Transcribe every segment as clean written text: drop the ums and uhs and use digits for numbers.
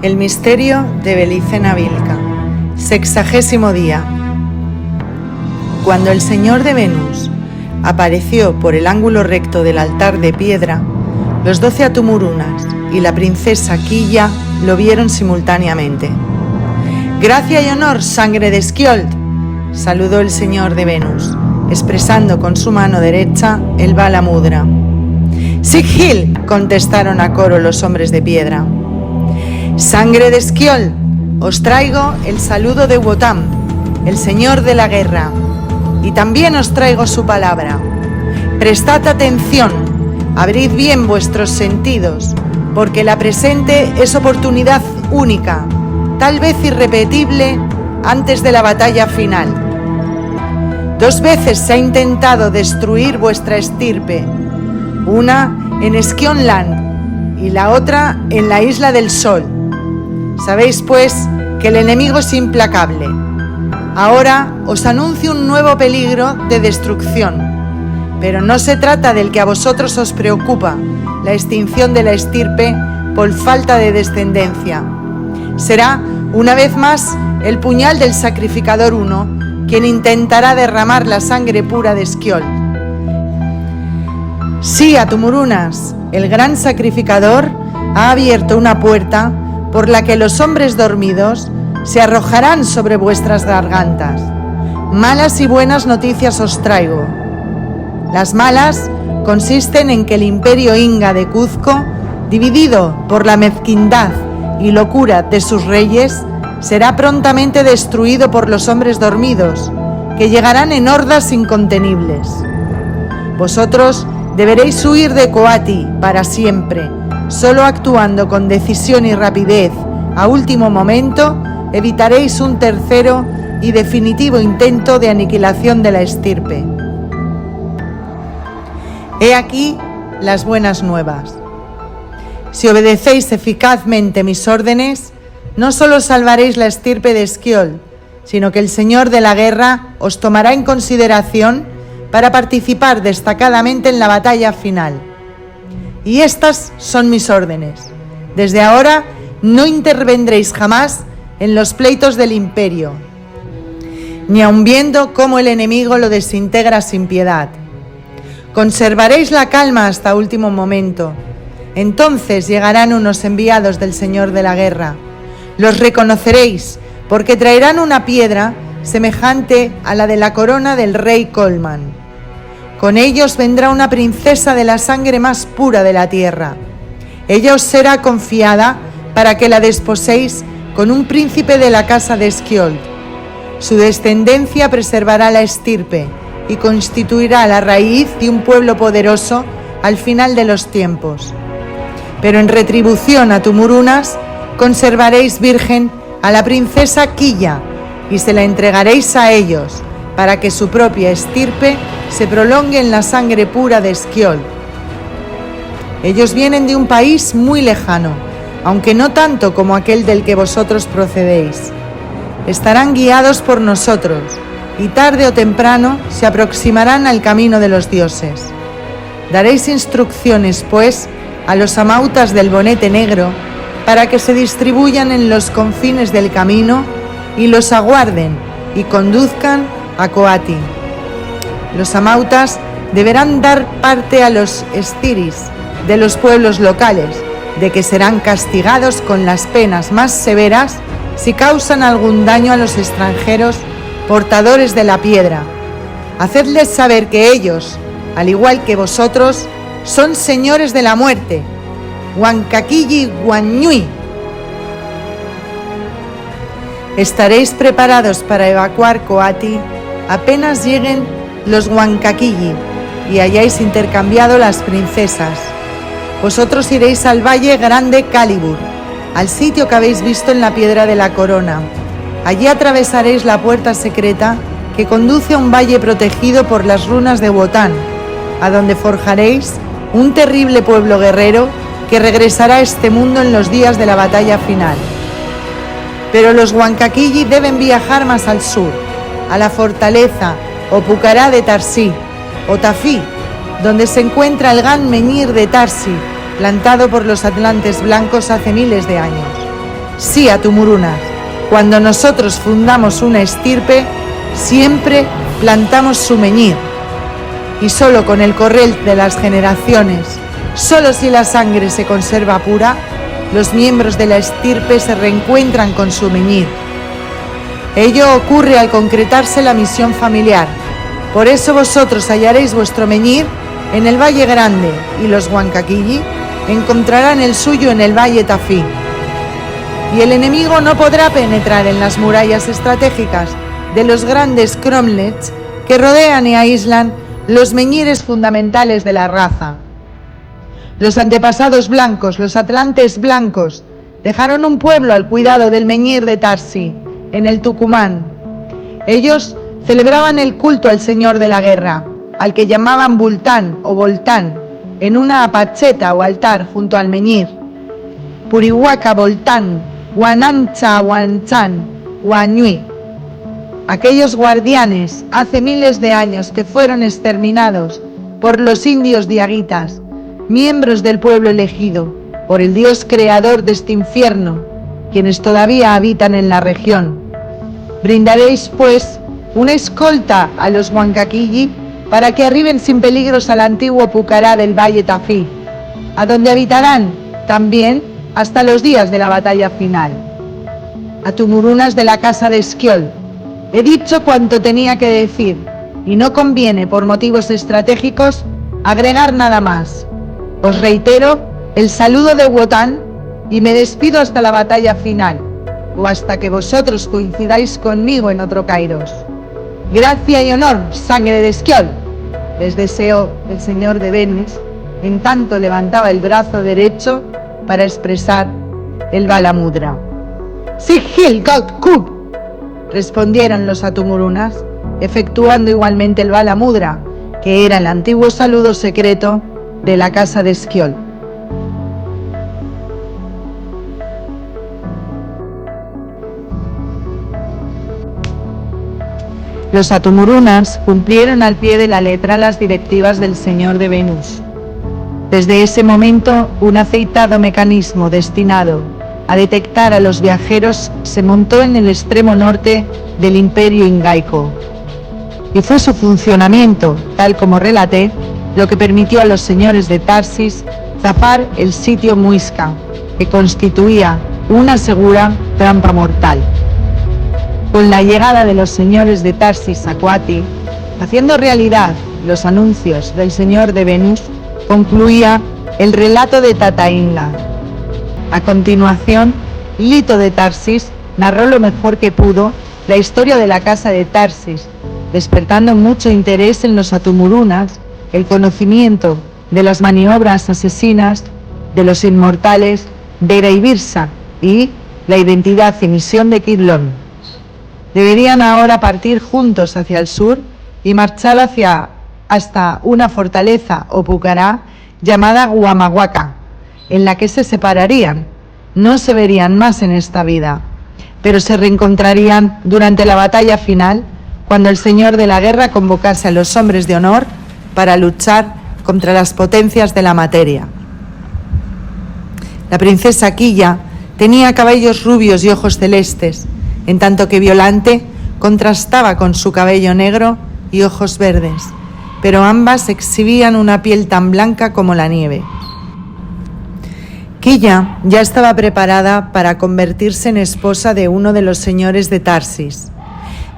El misterio de Belicena Vilca. 60º día. Cuando el señor de Venus apareció por el ángulo recto del altar de piedra, los 12 Atumurunas y la princesa Quilla lo vieron simultáneamente. «Gracia y honor, sangre de Skjold», saludó el señor de Venus, expresando con su mano derecha el Vala Mudra. «Sigil», contestaron a coro los hombres de piedra. «Sangre de Skjold, os traigo el saludo de Wotan, el señor de la guerra, y también os traigo su palabra. Prestad atención, abrid bien vuestros sentidos, porque la presente es oportunidad única, tal vez irrepetible, antes de la batalla final. 2 veces se ha intentado destruir vuestra estirpe, una en Skjonland y la otra en la Isla del Sol. Sabéis, pues, que el enemigo es implacable. Ahora os anuncio un nuevo peligro de destrucción, pero no se trata del que a vosotros os preocupa, la extinción de la estirpe por falta de descendencia. Será, una vez más, el puñal del sacrificador Uno quien intentará derramar la sangre pura de Skjold. Sí, Atumurunas, el gran sacrificador ha abierto una puerta por la que los hombres dormidos se arrojarán sobre vuestras gargantas. Malas y buenas noticias os traigo. Las malas consisten en que el imperio Inga de Cuzco, dividido por la mezquindad y locura de sus reyes, será prontamente destruido por los hombres dormidos, que llegarán en hordas incontenibles. Vosotros deberéis huir de Coati para siempre. Solo actuando con decisión y rapidez a último momento, evitaréis un tercero y definitivo intento de aniquilación de la estirpe. He aquí las buenas nuevas. Si obedecéis eficazmente mis órdenes, no solo salvaréis la estirpe de Skjold, sino que el señor de la guerra os tomará en consideración para participar destacadamente en la batalla final. Y estas son mis órdenes. Desde ahora no intervendréis jamás en los pleitos del imperio, ni aun viendo cómo el enemigo lo desintegra sin piedad. Conservaréis la calma hasta último momento. Entonces llegarán unos enviados del señor de la guerra. Los reconoceréis, porque traerán una piedra semejante a la de la corona del rey Colman. Con ellos vendrá una princesa de la sangre más pura de la tierra. Ella os será confiada para que la desposéis con un príncipe de la casa de Skjold. Su descendencia preservará la estirpe y constituirá la raíz de un pueblo poderoso al final de los tiempos. Pero en retribución, Atumurunas, conservaréis virgen a la princesa Quilla y se la entregaréis a ellos para que su propia estirpe se prolongue en la sangre pura de Skjold. Ellos vienen de un país muy lejano, aunque no tanto como aquel del que vosotros procedéis. Estarán guiados por nosotros y tarde o temprano se aproximarán al camino de los dioses. Daréis instrucciones, pues, a los amautas del bonete negro para que se distribuyan en los confines del camino y los aguarden y conduzcan a Coati. Los amautas deberán dar parte a los estiris de los pueblos locales, de que serán castigados con las penas más severas si causan algún daño a los extranjeros portadores de la piedra. Hacedles saber que ellos, al igual que vosotros, son señores de la muerte. Huancaquilli Guanñui. Estaréis preparados para evacuar Coati apenas lleguen los Huancaquilli y hayáis intercambiado las princesas. Vosotros iréis al valle grande Calibur, al sitio que habéis visto en la piedra de la corona. Allí atravesaréis la puerta secreta que conduce a un valle protegido por las runas de Wotan, a donde forjaréis un terrible pueblo guerrero que regresará a este mundo en los días de la batalla final. Pero los Huancaquilli deben viajar más al sur, a la fortaleza o Pucará de Tarsí, o Tafí, donde se encuentra el gran menhir de Tarsi, plantado por los atlantes blancos hace miles de años. Sí, Atumurunas, cuando nosotros fundamos una estirpe, siempre plantamos su meñir. Y solo con el correr de las generaciones, solo si la sangre se conserva pura, los miembros de la estirpe se reencuentran con su meñir. Ello ocurre al concretarse la misión familiar. Por eso vosotros hallaréis vuestro meñir en el Valle Grande y los Huancaquilli encontrarán el suyo en el Valle Tafí. Y el enemigo no podrá penetrar en las murallas estratégicas de los grandes cromlechs que rodean y aíslan los meñires fundamentales de la raza. Los antepasados blancos, los atlantes blancos, dejaron un pueblo al cuidado del meñir de Tarsi, en el Tucumán. Ellos celebraban el culto al señor de la guerra, al que llamaban Bultán o Voltán, en una apacheta o altar junto al meñir. Purihuaca Voltán, Guanancha Huanchan, Huañui. Aquellos guardianes hace miles de años que fueron exterminados por los indios diaguitas, miembros del pueblo elegido por el Dios creador de este infierno, quienes todavía habitan en la región. Brindaréis, pues, una escolta a los Huancaquilli para que arriben sin peligros al antiguo Pucará del Valle Tafí, a donde habitarán también hasta los días de la batalla final. Atumurunas de la casa de Esquiol, he dicho cuanto tenía que decir, y no conviene, por motivos estratégicos, agregar nada más. Os reitero el saludo de Wotan y me despido hasta la batalla final, o hasta que vosotros coincidáis conmigo en otro Kairos. Gracia y honor, sangre de Esquiol, les deseo el señor de Venus, en tanto levantaba el brazo derecho para expresar el Balamudra. Sigil God Kub, respondieron los Atumurunas, efectuando igualmente el Balamudra, que era el antiguo saludo secreto de la casa de Esquiol. Los Atumurunas cumplieron al pie de la letra las directivas del señor de Venus. Desde ese momento, un aceitado mecanismo destinado a detectar a los viajeros se montó en el extremo norte del imperio incaico. Y fue su funcionamiento, tal como relaté, lo que permitió a los señores de Tarsis zafar el sitio Muisca, que constituía una segura trampa mortal. Con la llegada de los señores de Tarsis a Kuati, haciendo realidad los anuncios del señor de Venus, concluía el relato de Tatainla. A continuación, Lito de Tarsis narró lo mejor que pudo la historia de la casa de Tarsis, despertando mucho interés en los Atumurunas, el conocimiento de las maniobras asesinas de los inmortales Vera y Birsa y la identidad y misión de Kidlon. Deberían ahora partir juntos hacia el sur y marchar hasta una fortaleza o pucará llamada Huamahuaca, en la que se separarían. No se verían más en esta vida, pero se reencontrarían durante la batalla final, cuando el señor de la guerra convocase a los hombres de honor para luchar contra las potencias de la materia. La princesa Quilla tenía cabellos rubios y ojos celestes, en tanto que Violante contrastaba con su cabello negro y ojos verdes, pero ambas exhibían una piel tan blanca como la nieve. Quilla ya estaba preparada para convertirse en esposa de uno de los señores de Tarsis,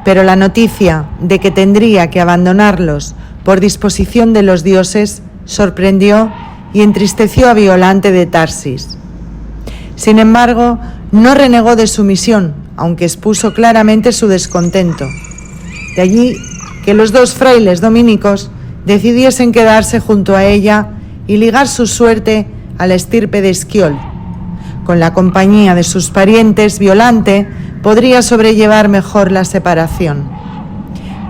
pero la noticia de que tendría que abandonarlos por disposición de los dioses sorprendió y entristeció a Violante de Tarsis. Sin embargo, no renegó de su misión, aunque expuso claramente su descontento. De allí que los dos frailes dominicos decidiesen quedarse junto a ella y ligar su suerte a la estirpe de Esquiol. Con la compañía de sus parientes, Violante podría sobrellevar mejor la separación.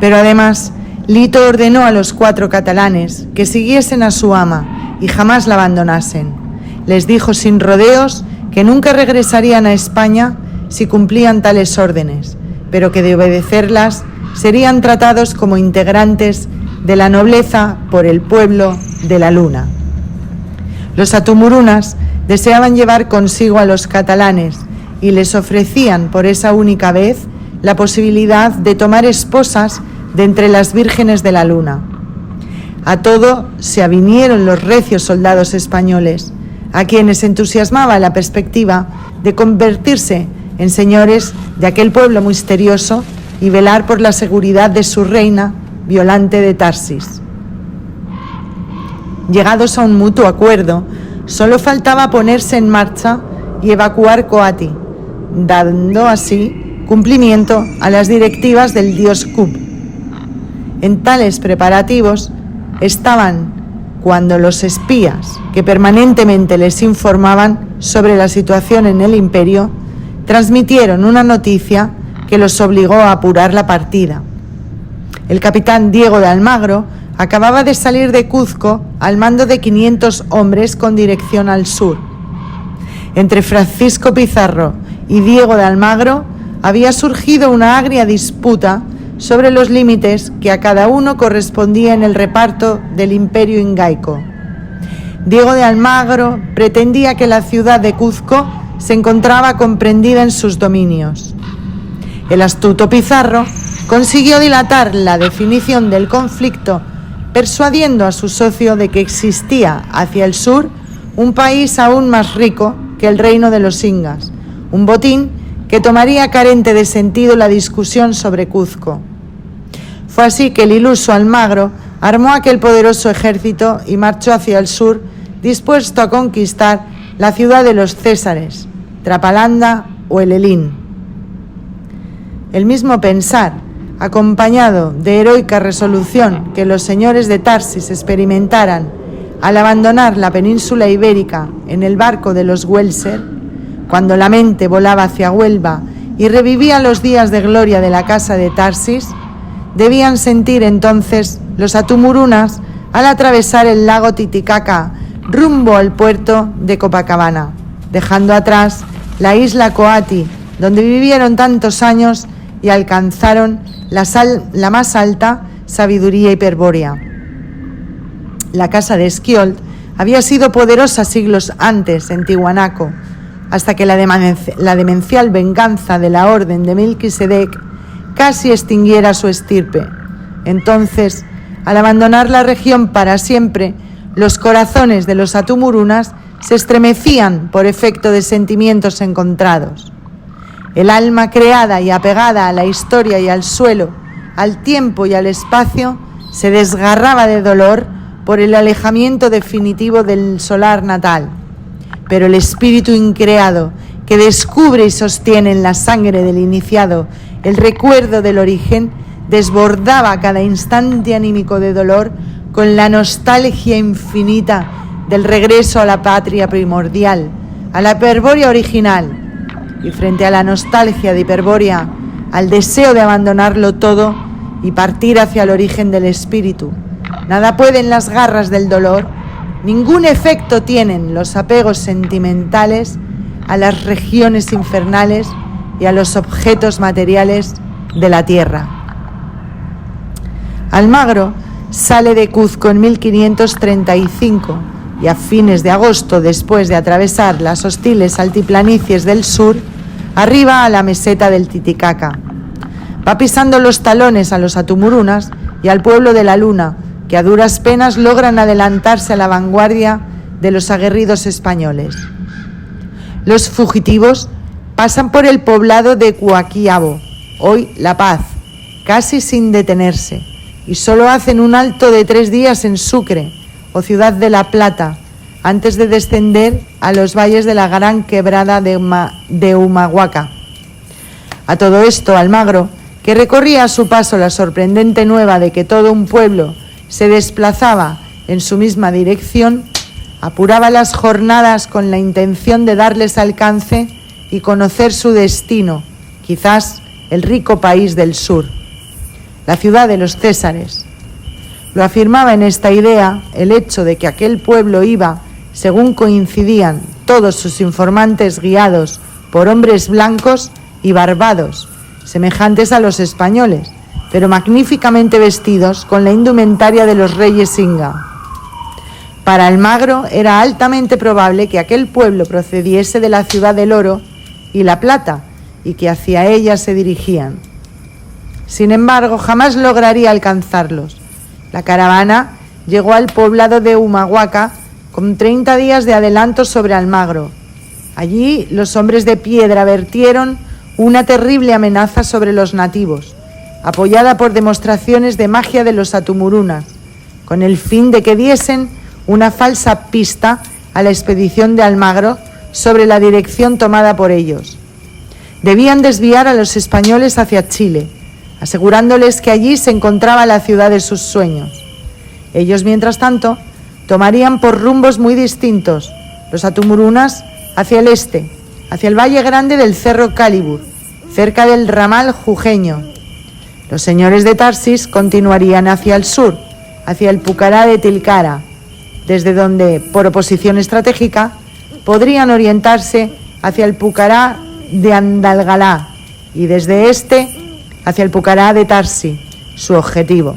Pero además, Lito ordenó a los 4 catalanes que siguiesen a su ama y jamás la abandonasen. Les dijo sin rodeos que nunca regresarían a España si cumplían tales órdenes, pero que de obedecerlas serían tratados como integrantes de la nobleza por el pueblo de la luna. Los Atumurunas deseaban llevar consigo a los catalanes y les ofrecían por esa única vez la posibilidad de tomar esposas de entre las vírgenes de la luna. A todo se avinieron los recios soldados españoles, a quienes entusiasmaba la perspectiva de convertirse en señores de aquel pueblo misterioso y velar por la seguridad de su reina, Violante de Tarsis. Llegados a un mutuo acuerdo, solo faltaba ponerse en marcha y evacuar Coati, dando así cumplimiento a las directivas del dios Kub. En tales preparativos estaban cuando los espías, que permanentemente les informaban sobre la situación en el imperio, transmitieron una noticia que los obligó a apurar la partida. El capitán Diego de Almagro acababa de salir de Cuzco al mando de 500 hombres con dirección al sur. Entre Francisco Pizarro y Diego de Almagro había surgido una agria disputa sobre los límites que a cada uno correspondía en el reparto del imperio incaico. Diego de Almagro pretendía que la ciudad de Cuzco se encontraba comprendida en sus dominios. El astuto Pizarro consiguió dilatar la definición del conflicto, persuadiendo a su socio de que existía hacia el sur un país aún más rico que el reino de los ingas, un botín que tomaría carente de sentido la discusión sobre Cuzco. Fue así que el iluso Almagro armó aquel poderoso ejército y marchó hacia el sur, dispuesto a conquistar la ciudad de los Césares, Trapalanda o Elelín. El mismo pensar, acompañado de heroica resolución que los señores de Tarsis experimentaran al abandonar la península ibérica en el barco de los Welser, cuando la mente volaba hacia Huelva y revivía los días de gloria de la casa de Tarsis, debían sentir entonces los atumurunas al atravesar el lago Titicaca rumbo al puerto de Copacabana, dejando atrás la isla Coati, donde vivieron tantos años y alcanzaron la más alta sabiduría hiperbórea. La casa de Esquiold había sido poderosa siglos antes en Tihuanaco, hasta que la demencial venganza de la orden de Melquisedec casi extinguiera su estirpe. Entonces, al abandonar la región para siempre, los corazones de los atumurunas se estremecían por efecto de sentimientos encontrados. El alma creada y apegada a la historia y al suelo, al tiempo y al espacio, se desgarraba de dolor por el alejamiento definitivo del solar natal. Pero el espíritu increado, que descubre y sostiene en la sangre del iniciado el recuerdo del origen, desbordaba cada instante anímico de dolor con la nostalgia infinita del regreso a la patria primordial, a la Hiperbórea original, y frente a la nostalgia de Hiperbórea, al deseo de abandonarlo todo y partir hacia el origen del espíritu. Nada pueden las garras del dolor, ningún efecto tienen los apegos sentimentales a las regiones infernales y a los objetos materiales de la tierra. Almagro sale de Cuzco en 1535 y a fines de agosto, después de atravesar las hostiles altiplanicies del sur, arriba a la meseta del Titicaca. Va pisando los talones a los atumurunas y al pueblo de la luna, que a duras penas logran adelantarse a la vanguardia de los aguerridos españoles. Los fugitivos pasan por el poblado de Coaquiabo, hoy La Paz, casi sin detenerse, y solo hacen un alto de 3 días en Sucre, o Ciudad de la Plata, antes de descender a los valles de la Gran Quebrada de Humahuaca. A todo esto, Almagro, que recorría a su paso la sorprendente nueva de que todo un pueblo se desplazaba en su misma dirección, apuraba las jornadas con la intención de darles alcance y conocer su destino, quizás el rico país del sur, la ciudad de los Césares. Lo afirmaba en esta idea el hecho de que aquel pueblo iba, según coincidían todos sus informantes, guiados por hombres blancos y barbados, semejantes a los españoles, pero magníficamente vestidos con la indumentaria de los reyes inga. Para Almagro era altamente probable que aquel pueblo procediese de la ciudad del oro y la plata, y que hacia ellas se dirigían. Sin embargo, jamás lograría alcanzarlos. La caravana llegó al poblado de Humahuaca con 30 días de adelanto sobre Almagro. Allí los hombres de piedra vertieron una terrible amenaza sobre los nativos, apoyada por demostraciones de magia de los atumurunas, con el fin de que diesen una falsa pista a la expedición de Almagro sobre la dirección tomada por ellos. Debían desviar a los españoles hacia Chile, asegurándoles que allí se encontraba la ciudad de sus sueños. Ellos, mientras tanto, tomarían por rumbos muy distintos, los atumurunas hacia el este, hacia el valle grande del Cerro Calibur, cerca del ramal jujeño. Los señores de Tarsis continuarían hacia el sur, hacia el Pucará de Tilcara, desde donde, por oposición estratégica, podrían orientarse hacia el Pucará de Andalgalá y desde este hacia el Pucará de Tarsi, su objetivo.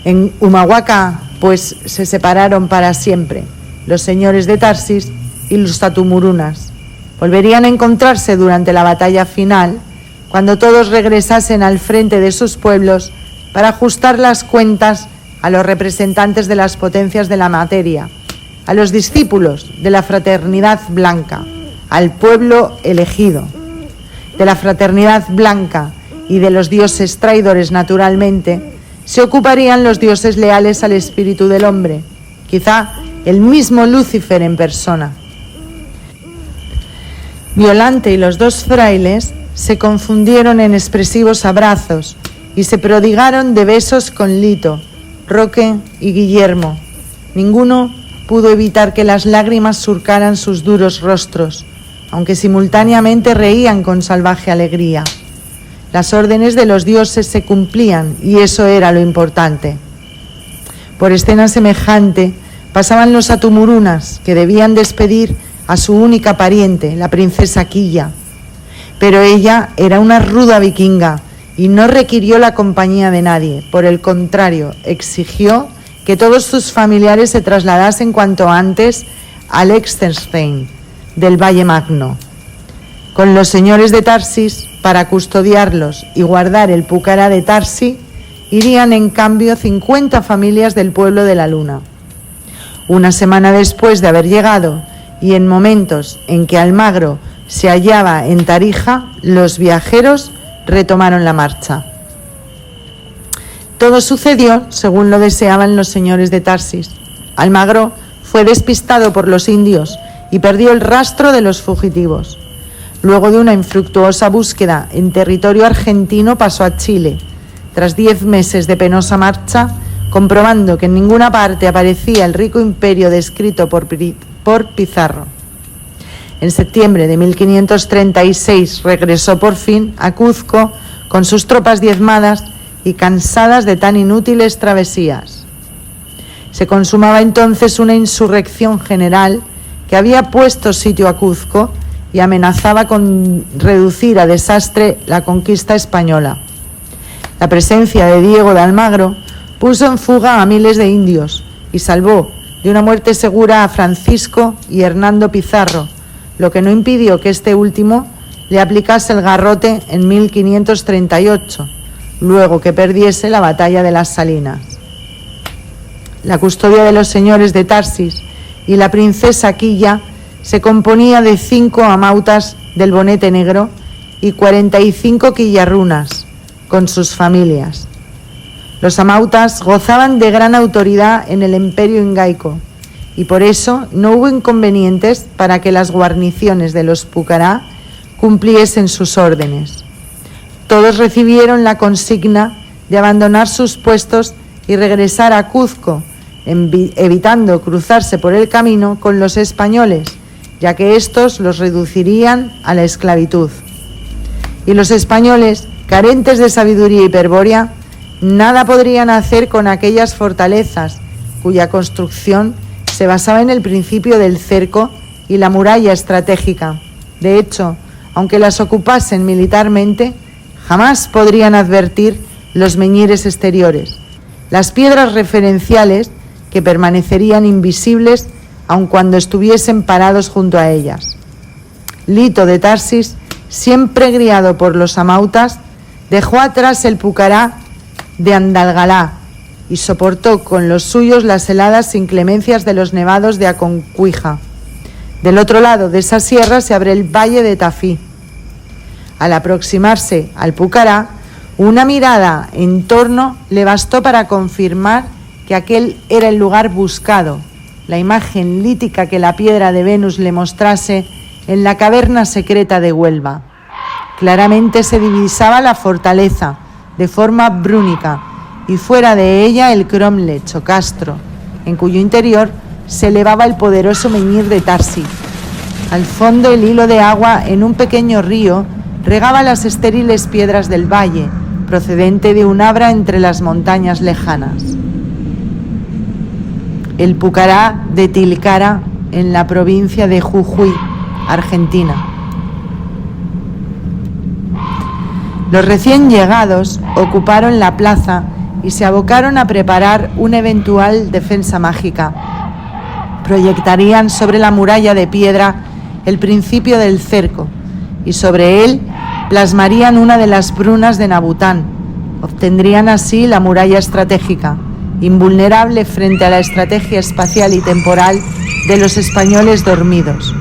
En Humahuaca, pues, se separaron para siempre los señores de Tarsis y los atumurunas. Volverían a encontrarse durante la batalla final, cuando todos regresasen al frente de sus pueblos para ajustar las cuentas a los representantes de las potencias de la materia, a los discípulos de la fraternidad blanca, al pueblo elegido. De la fraternidad blanca y de los dioses traidores, naturalmente, se ocuparían los dioses leales al espíritu del hombre, quizá el mismo Lucifer en persona. Violante y los dos frailes se confundieron en expresivos abrazos y se prodigaron de besos con Lito, Roque y Guillermo. Ninguno pudo evitar que las lágrimas surcaran sus duros rostros, aunque simultáneamente reían con salvaje alegría. Las órdenes de los dioses se cumplían y eso era lo importante. Por escena semejante pasaban los atumurunas, que debían despedir a su única pariente, la princesa Quilla. Pero ella era una ruda vikinga y no requirió la compañía de nadie. Por el contrario, exigió que todos sus familiares se trasladasen cuanto antes a Liechtenstein, del Valle Magno. Con los señores de Tarsis, para custodiarlos y guardar el Pucará de Tarsi, irían en cambio 50 familias del pueblo de la Luna. Una semana después de haber llegado, y en momentos en que Almagro se hallaba en Tarija, los viajeros retomaron la marcha. Todo sucedió según lo deseaban los señores de Tarsis. Almagro fue despistado por los indios y perdió el rastro de los fugitivos. Luego de una infructuosa búsqueda en territorio argentino pasó a Chile. Tras 10 meses de penosa marcha, comprobando que en ninguna parte aparecía el rico imperio descrito por Pizarro. En septiembre de 1536 regresó por fin a Cuzco con sus tropas diezmadas y cansadas de tan inútiles travesías. Se consumaba entonces una insurrección general que había puesto sitio a Cuzco y amenazaba con reducir a desastre la conquista española. La presencia de Diego de Almagro puso en fuga a miles de indios y salvó de una muerte segura a Francisco y Hernando Pizarro, lo que no impidió que este último le aplicase el garrote en 1538, luego que perdiese la batalla de las Salinas. La custodia de los señores de Tarsis y la princesa Quilla se componía de 5 amautas del bonete negro y 45 quillarrunas, con sus familias. Los amautas gozaban de gran autoridad en el imperio incaico y por eso no hubo inconvenientes para que las guarniciones de los Pucará cumpliesen sus órdenes. Todos recibieron la consigna de abandonar sus puestos y regresar a Cuzco, evitando cruzarse por el camino con los españoles, ya que éstos los reducirían a la esclavitud. Y los españoles, carentes de sabiduría hiperbórea, nada podrían hacer con aquellas fortalezas cuya construcción se basaba en el principio del cerco y la muralla estratégica. De hecho, aunque las ocupasen militarmente, jamás podrían advertir los menhires exteriores, las piedras referenciales que permanecerían invisibles aun cuando estuviesen parados junto a ellas. Lito de Tarsis, siempre guiado por los amautas, dejó atrás el Pucará de Andalgalá y soportó con los suyos las heladas inclemencias de los nevados de Aconcuija. Del otro lado de esa sierra se abre el valle de Tafí. Al aproximarse al Pucará, una mirada en torno le bastó para confirmar que aquel era el lugar buscado, la imagen lítica que la piedra de Venus le mostrase en la caverna secreta de Huelva. Claramente se divisaba la fortaleza, de forma brúnica, y fuera de ella el cromlech o castro, en cuyo interior se elevaba el poderoso menhir de Tarsi. Al fondo, el hilo de agua en un pequeño río regaba las estériles piedras del valle, procedente de un abra entre las montañas lejanas. El Pucará de Tilcara, en la provincia de Jujuy, Argentina. Los recién llegados ocuparon la plaza y se abocaron a preparar una eventual defensa mágica. Proyectarían sobre la muralla de piedra el principio del cerco y sobre él plasmarían una de las brunas de Nabután. Obtendrían así la muralla estratégica, invulnerable frente a la estrategia espacial y temporal de los españoles dormidos.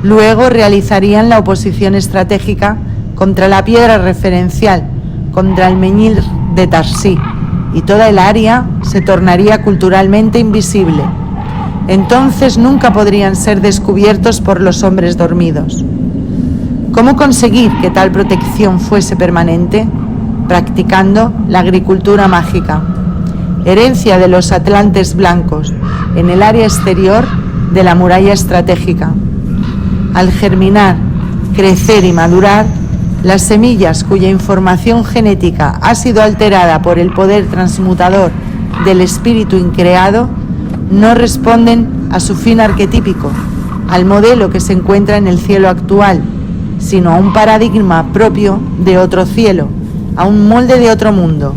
Luego realizarían la oposición estratégica contra la piedra referencial, contra el menhir de Tarsí, y toda el área se tornaría culturalmente invisible. Entonces nunca podrían ser descubiertos por los hombres dormidos. ¿Cómo conseguir que tal protección fuese permanente? Practicando la agricultura mágica, herencia de los atlantes blancos, en el área exterior de la muralla estratégica. Al germinar, crecer y madurar, las semillas cuya información genética ha sido alterada por el poder transmutador del espíritu increado no responden a su fin arquetípico, al modelo que se encuentra en el cielo actual, sino a un paradigma propio de otro cielo, a un molde de otro mundo.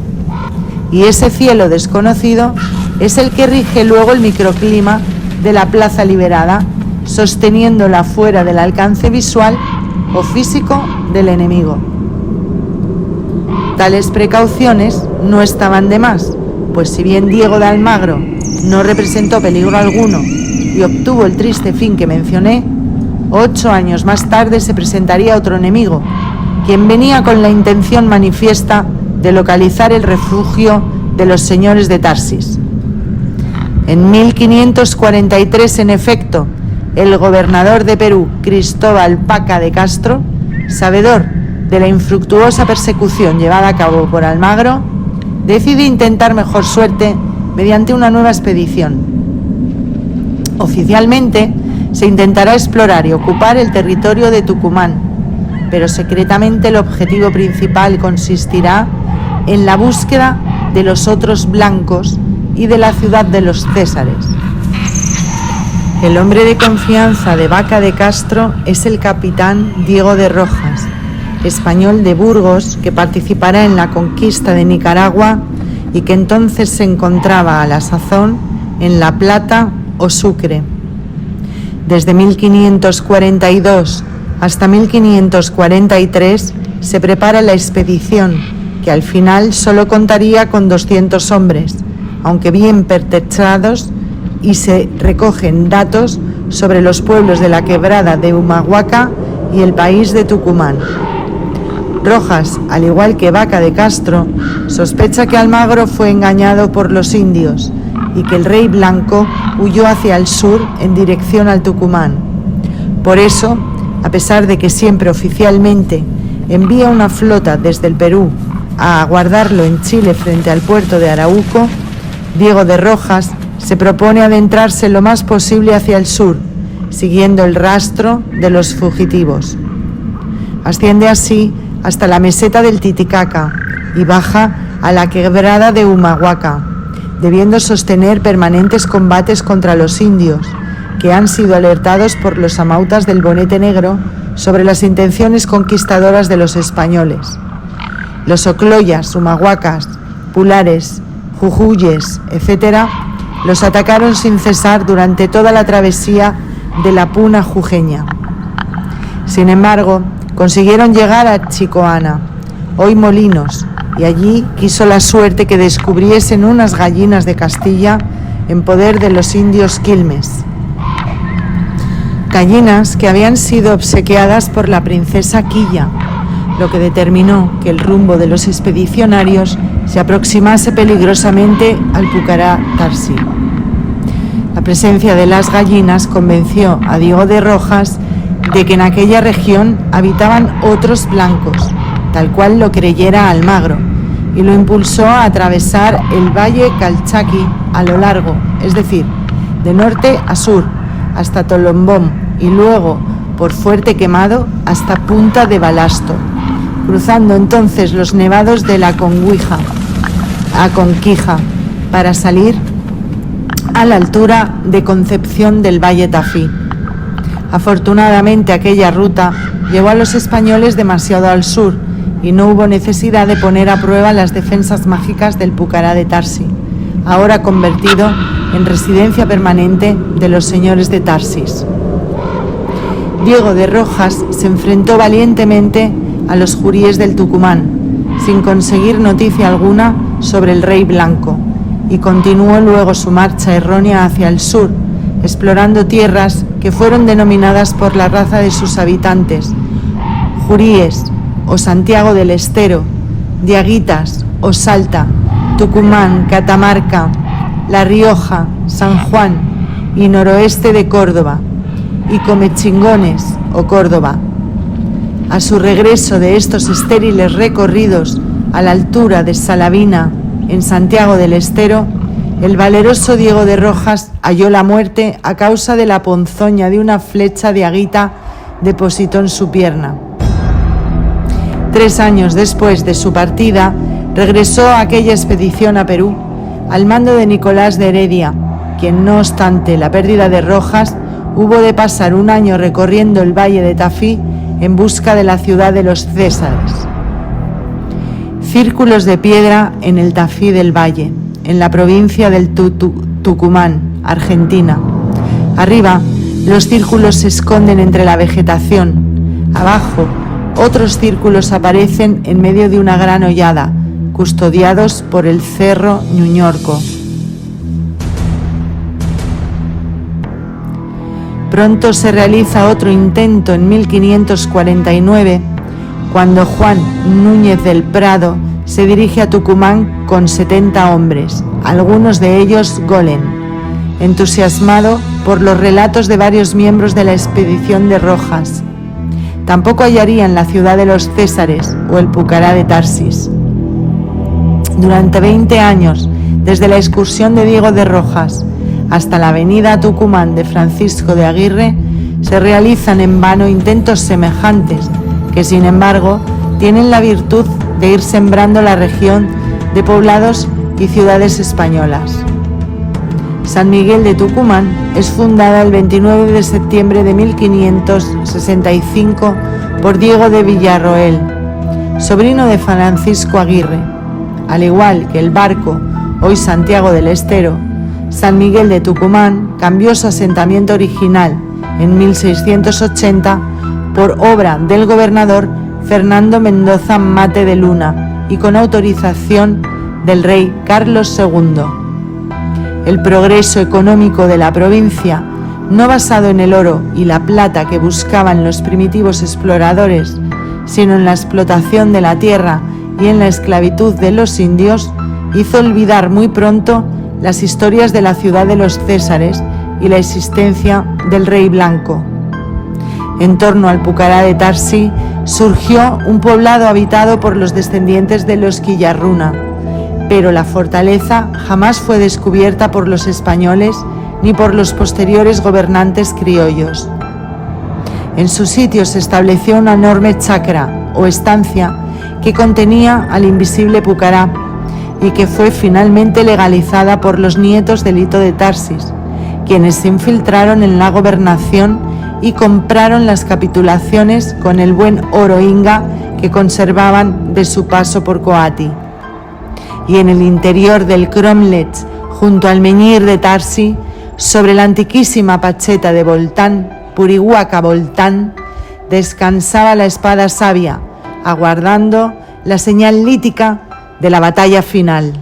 Y ese cielo desconocido es el que rige luego el microclima de la plaza liberada, sosteniéndola fuera del alcance visual o físico del enemigo. Tales precauciones no estaban de más, pues si bien Diego de Almagro no representó peligro alguno y obtuvo el triste fin que mencioné, 8 años más tarde se presentaría otro enemigo, quien venía con la intención manifiesta de localizar el refugio de los señores de Tarsis. En 1543, en efecto, el gobernador de Perú, Cristóbal Paca de Castro, sabedor de la infructuosa persecución llevada a cabo por Almagro, decide intentar mejor suerte mediante una nueva expedición. Oficialmente, se intentará explorar y ocupar el territorio de Tucumán, pero secretamente el objetivo principal consistirá en la búsqueda de los otros blancos y de la ciudad de los Césares. El hombre de confianza de Vaca de Castro es el capitán Diego de Rojas, español de Burgos, que participará en la conquista de Nicaragua y que entonces se encontraba a la sazón en La Plata o Sucre. Desde 1542 hasta 1543 se prepara la expedición, que al final solo contaría con 200 hombres, aunque bien pertrechados, y se recogen datos sobre los pueblos de la quebrada de Humahuaca y el país de Tucumán. Rojas, al igual que Vaca de Castro, sospecha que Almagro fue engañado por los indios y que el rey blanco huyó hacia el sur en dirección al Tucumán. Por eso, a pesar de que siempre oficialmente envía una flota desde el Perú a aguardarlo en Chile frente al puerto de Arauco, Diego de Rojas se propone adentrarse lo más posible hacia el sur, siguiendo el rastro de los fugitivos. Asciende así hasta la meseta del Titicaca y baja a la quebrada de Humahuaca, debiendo sostener permanentes combates contra los indios, que han sido alertados por los amautas del Bonete Negro sobre las intenciones conquistadoras de los españoles. Los ocloyas, humahuacas, pulares, jujuyes, etc., los atacaron sin cesar durante toda la travesía de la puna jujeña. Sin embargo, consiguieron llegar a Chicoana, hoy Molinos, y allí quiso la suerte que descubriesen unas gallinas de Castilla en poder de los indios Quilmes. Gallinas que habían sido obsequiadas por la princesa Quilla, lo que determinó que el rumbo de los expedicionarios se aproximase peligrosamente al Pucará Tarsi. La presencia de las gallinas convenció a Diego de Rojas de que en aquella región habitaban otros blancos, tal cual lo creyera Almagro, y lo impulsó a atravesar el valle Calchaquí a lo largo, es decir, de norte a sur, hasta Tolombón y luego por Fuerte Quemado hasta Punta de Balasto, cruzando entonces los nevados de la Conquija para salir a la altura de Concepción del Valle Tafí. Afortunadamente aquella ruta llevó a los españoles demasiado al sur y no hubo necesidad de poner a prueba las defensas mágicas del Pucará de Tarsi, ahora convertido en residencia permanente de los señores de Tarsis. Diego de Rojas se enfrentó valientemente a los juríes del Tucumán, sin conseguir noticia alguna sobre el rey blanco, y continuó luego su marcha errónea hacia el sur, explorando tierras que fueron denominadas por la raza de sus habitantes, Juríes o Santiago del Estero, Diaguitas o Salta, Tucumán, Catamarca, La Rioja, San Juan y noroeste de Córdoba, y Comechingones o Córdoba. A su regreso de estos estériles recorridos a la altura de Salavina, en Santiago del Estero, el valeroso Diego de Rojas halló la muerte a causa de la ponzoña de una flecha de Aguita depositó en su pierna. 3 años después de su partida, regresó a aquella expedición a Perú, al mando de Nicolás de Heredia, quien, no obstante la pérdida de Rojas, hubo de pasar un año recorriendo el valle de Tafí en busca de la ciudad de los Césares. Círculos de piedra en el Tafí del Valle, en la provincia del Tucumán, Argentina. Arriba, los círculos se esconden entre la vegetación. Abajo, otros círculos aparecen en medio de una gran hollada, custodiados por el Cerro Ñuñorco. Pronto se realiza otro intento en 1549, cuando Juan Núñez del Prado se dirige a Tucumán con 70 hombres, algunos de ellos golem, entusiasmado por los relatos de varios miembros de la expedición de Rojas. Tampoco hallarían la ciudad de los Césares o el Pucará de Tarsis. Durante 20 años, desde la excursión de Diego de Rojas hasta la avenida Tucumán de Francisco de Aguirre, se realizan en vano intentos semejantes que, sin embargo, tienen la virtud de ir sembrando la región de poblados y ciudades españolas. San Miguel de Tucumán es fundada el 29 de septiembre de 1565 por Diego de Villarroel, sobrino de Francisco Aguirre. Al igual que el Barco, hoy Santiago del Estero, San Miguel de Tucumán cambió su asentamiento original en 1680 por obra del gobernador Fernando Mendoza Mate de Luna y con autorización del rey Carlos II. El progreso económico de la provincia, no basado en el oro y la plata que buscaban los primitivos exploradores, sino en la explotación de la tierra y en la esclavitud de los indios, hizo olvidar muy pronto las historias de la ciudad de los Césares y la existencia del rey blanco. En torno al Pucará de Tarsi surgió un poblado habitado por los descendientes de los Quillarruna, pero la fortaleza jamás fue descubierta por los españoles ni por los posteriores gobernantes criollos. En su sitio se estableció una enorme chacra o estancia que contenía al invisible Pucará y que fue finalmente legalizada por los nietos del Hito de Tarsis, quienes se infiltraron en la gobernación y compraron las capitulaciones con el buen oro inga que conservaban de su paso por Coati. Y en el interior del Cromlech, junto al Menhir de Tarsi, sobre la antiquísima pacheta de Voltán, Purihuaca Voltán, descansaba la espada sabia, aguardando la señal lítica de la batalla final.